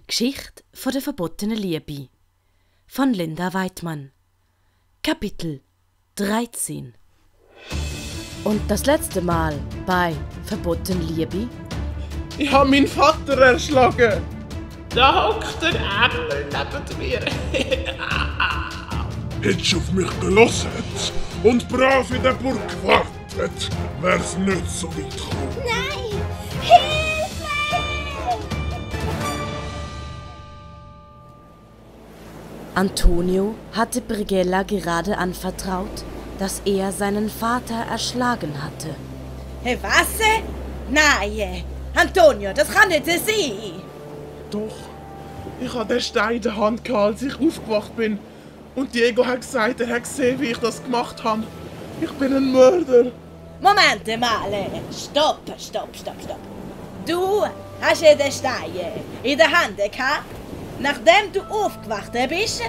Geschichte von der verbotenen Liebe von Linda Weidmann. Kapitel 13. Und das letzte Mal bei Verbotene Liebe. Ich habe meinen Vater erschlagen. Da hockt der Engel neben mir. Hättest du auf mich gelassen und brav in der Burg gewartet, wär's nicht so weit gekommen. Nein! Hilfe! Antonio hatte Brighella gerade anvertraut, dass er seinen Vater erschlagen hatte. Hey, was? Nein, Antonio, das kann nicht sein. Doch, ich hatte den Stein in der Hand gehabt, als ich aufgewacht bin. Und Diego hat gesagt, er hat gesehen, wie ich das gemacht habe. Ich bin ein Mörder. Moment mal, stopp. Du hast ja den Stein in der Hand gehabt, nachdem du aufgewacht bist?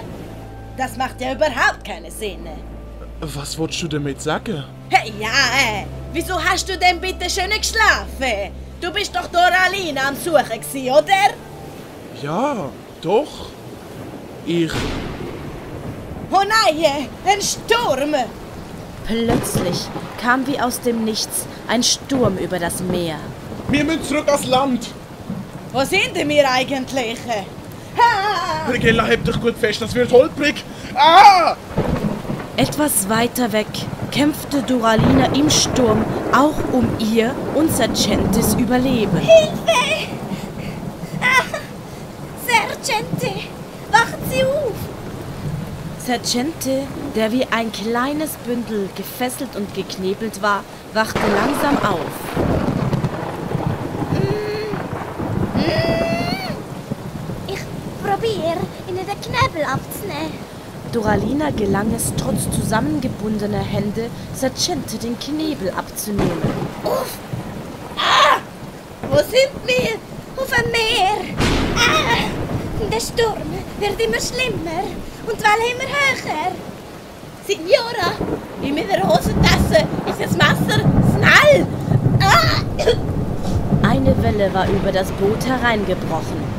Das macht ja überhaupt keinen Sinn. Was wolltest du damit sagen? Hey, ja, wieso hast du denn bitte schön nicht geschlafen? Du bist doch Doralina am Suchen gewesen, oder? Ja, doch. Ich... Oh nein, ein Sturm! Plötzlich kam wie aus dem Nichts ein Sturm über das Meer. Wir müssen zurück ans Land. Wo sind wir eigentlich? Ha! Brighella, heb dich gut fest, das wird holprig. Ah! Etwas weiter weg kämpfte Doralina im Sturm, auch um ihr und Sergentes Überleben. Hilfe! Ah, Sergente, wacht sie auf! Sergente, der wie ein kleines Bündel gefesselt und geknebelt war, wachte langsam auf. Ich probiere, ihnen den Knebel abzunehmen. Doralina gelang es, trotz zusammengebundener Hände, Sergente den Knebel abzunehmen. Uff! Ah! Wo sind wir? Auf dem Meer! Ah! Der Sturm wird immer schlimmer und die Wellen immer höher. Signora, in meiner Hosentasche ist das Messer. Schnell! Ah! Eine Welle war über das Boot hereingebrochen.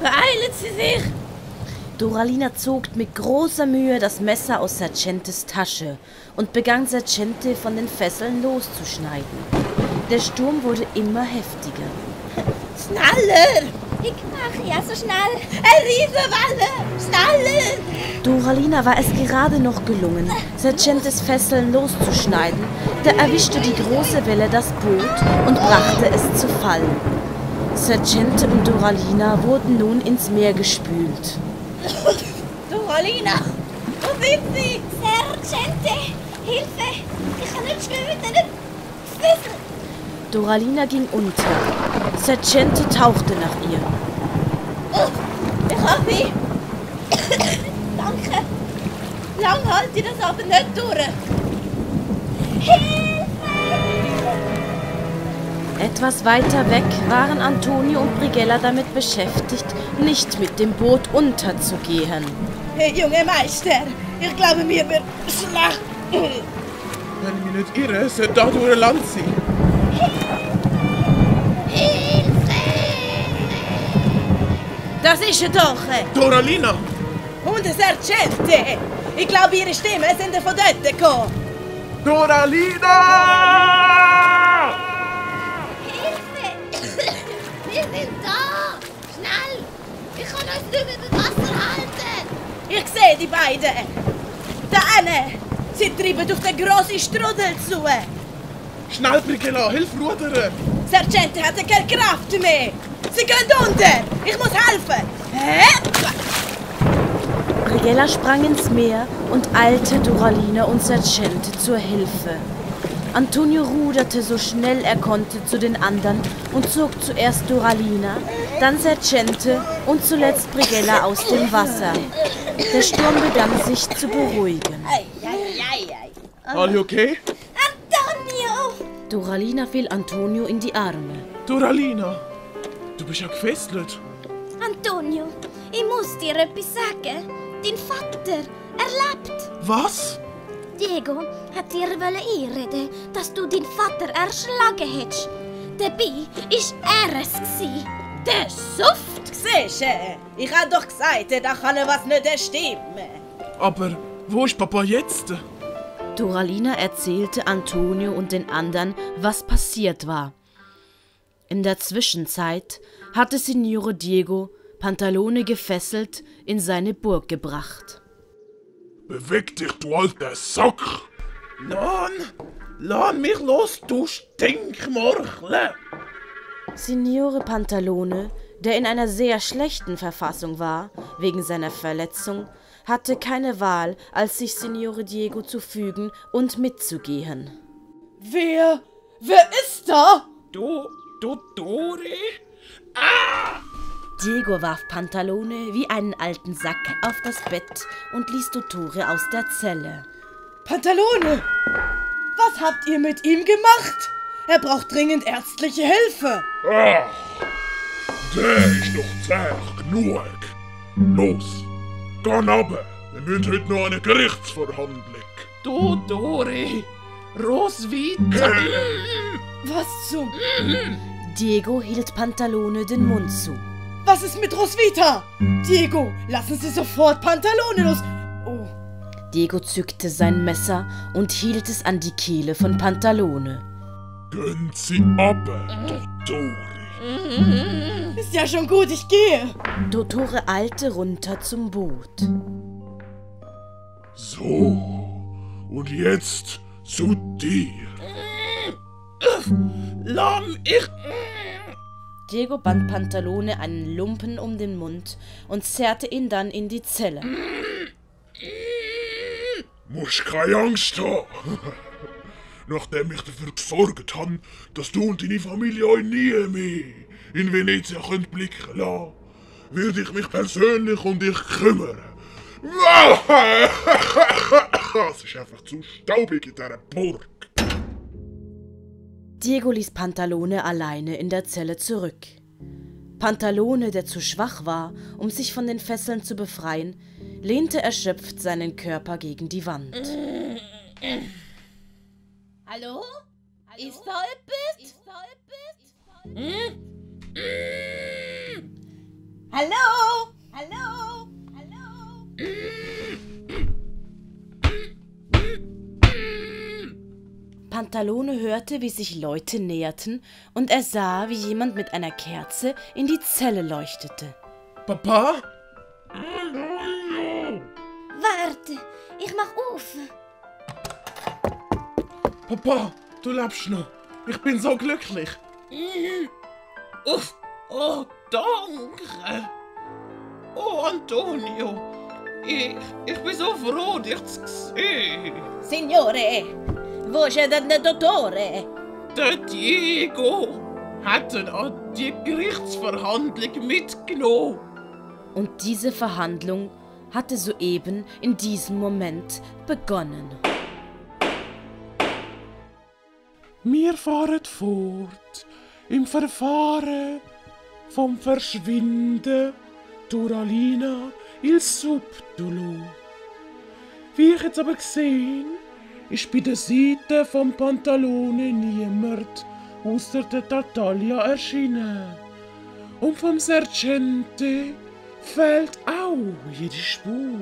Beeilen Sie sich! Doralina zog mit großer Mühe das Messer aus Sergentes Tasche und begann Sergente von den Fesseln loszuschneiden. Der Sturm wurde immer heftiger. Schneller! Ich mache ja so schnell. Eine Riesenwelle! Schneller! Doralina war es gerade noch gelungen, Sergentes Fesseln loszuschneiden, da erwischte die große Welle das Boot und brachte es zu Fall. Sergente und Doralina wurden nun ins Meer gespült. Doralina, wo sind Sie? Sergente! Hilfe! Ich kann nicht schwimmen mit den Fesseln! Doralina ging unter. Sergente tauchte nach ihr. Ich habe Sie. Danke! Lang halte ich das aber nicht durch. Etwas weiter weg waren Antonio und Brighella damit beschäftigt, nicht mit dem Boot unterzugehen. Hey, junge Meister, ich glaube, mir wird schlecht. Wenn ich mich nicht irre, sollte da durch ein Land sein. Das ist er doch. Doralina! Und der Sergente. Ich glaube, ihre Stimmen sind von dort gekommen. Doralina! Hilfe! Wir sind da! Schnell! Ich kann uns nicht mehr über Wasser halten! Ich sehe die beiden. Da eine. Sie treiben auf den grossen Strudel zu. Schnell, Brighella, hilf rudern! Sergente hat keine Kraft mehr. Sie gehen unter. Ich muss helfen. Brighella sprang ins Meer und eilte Doralina und Sergente zur Hilfe. Antonio ruderte so schnell er konnte zu den anderen und zog zuerst Doralina, dann Sergente und zuletzt Brighella aus dem Wasser. Der Sturm begann sich zu beruhigen. Alle okay? Antonio! Doralina fiel Antonio in die Arme. Doralina, du bist ja gefesselt. Antonio, ich muss dir etwas sagen. Dein Vater, er lebt. Was? Diego hat dir einreden, dass du deinen Vater erschlagen hättest. dabei war er es. Der Suft. Siehst du, ich hab doch gesagt, da kann was nicht stimmen. Aber wo ist Papa jetzt? Doralina erzählte Antonio und den anderen, was passiert war. In der Zwischenzeit hatte Signore Diego Pantalone gefesselt in seine Burg gebracht. Beweg dich, du alter Sack! Lass mich los, du Stinkmorchle! Signore Pantalone, der in einer sehr schlechten Verfassung war, wegen seiner Verletzung, hatte keine Wahl, als sich Signore Diego zu fügen und mitzugehen. Wer ist da? Du Dori? Diego warf Pantalone wie einen alten Sack auf das Bett und ließ Dottore aus der Zelle. Pantalone! Was habt ihr mit ihm gemacht? Er braucht dringend ärztliche Hilfe. Ach, der ist doch zäh genug. Los, geh runter. Wir müssen heute noch eine Gerichtsverhandlung. Du Dori? Roswitha? Was zum... Diego hielt Pantalone den Mund zu. Was ist mit Roswitha? Diego, lassen Sie sofort Pantalone los. Oh. Diego zückte sein Messer und hielt es an die Kehle von Pantalone. Gönnt sie ab, Dottori. Ist ja schon gut, ich gehe. Dottore eilte runter zum Boot. So, und jetzt zu dir. Lamm, ich... Diego band Pantalone einen Lumpen um den Mund und zerrte ihn dann in die Zelle. Musst keine Angst haben. Nachdem ich dafür gesorgt habe, dass du und deine Familie euch nie mehr in Venezia könnt blicken lassen, werde ich mich persönlich um dich kümmern. Es ist einfach zu staubig in dieser Burg. Diego ließ Pantalone alleine in der Zelle zurück. Pantalone, der zu schwach war, um sich von den Fesseln zu befreien, lehnte erschöpft seinen Körper gegen die Wand. Hallo? Ist da etwas? Hallo? Hallo? Hallo? Pantalone hörte, wie sich Leute näherten, und er sah, wie jemand mit einer Kerze in die Zelle leuchtete. Papa? Warte, ich mach auf. Papa, du lebst noch. Ich bin so glücklich. Uff, oh, danke. Oh, Antonio. Ich bin so froh, dich zu sehen. Signore, wo ist denn der Dottore? Der Diego hat ihn an die Gerichtsverhandlung mitgenommen. Und diese Verhandlung hatte soeben in diesem Moment begonnen. Wir fahren fort im Verfahren vom Verschwinden Doralina il Subdolo. Wie ich jetzt aber gesehen, ist bei der Seite vom Pantalone niemand außer der Tartaglia erschienen. Und vom Sergente fehlt auch jede Spur.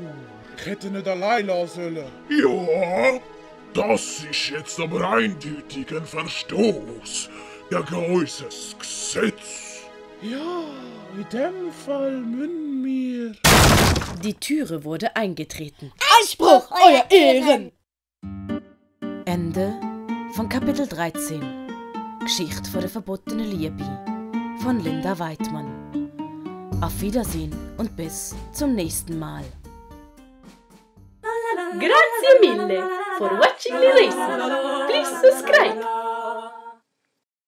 Ich hätte nicht allein lassen sollen. Ja, das ist jetzt aber eindeutig ein Verstoß gegen unser Gesetz. Ja, in dem Fall müssen wir... Die Türe wurde eingetreten. Einspruch, Euer Ehren! Ende von Kapitel 13. Geschichte von der verbotenen Liebe von Linda Weidmann. Auf Wiedersehen und bis zum nächsten Mal. Grazie mille for watching the lesson. Please subscribe.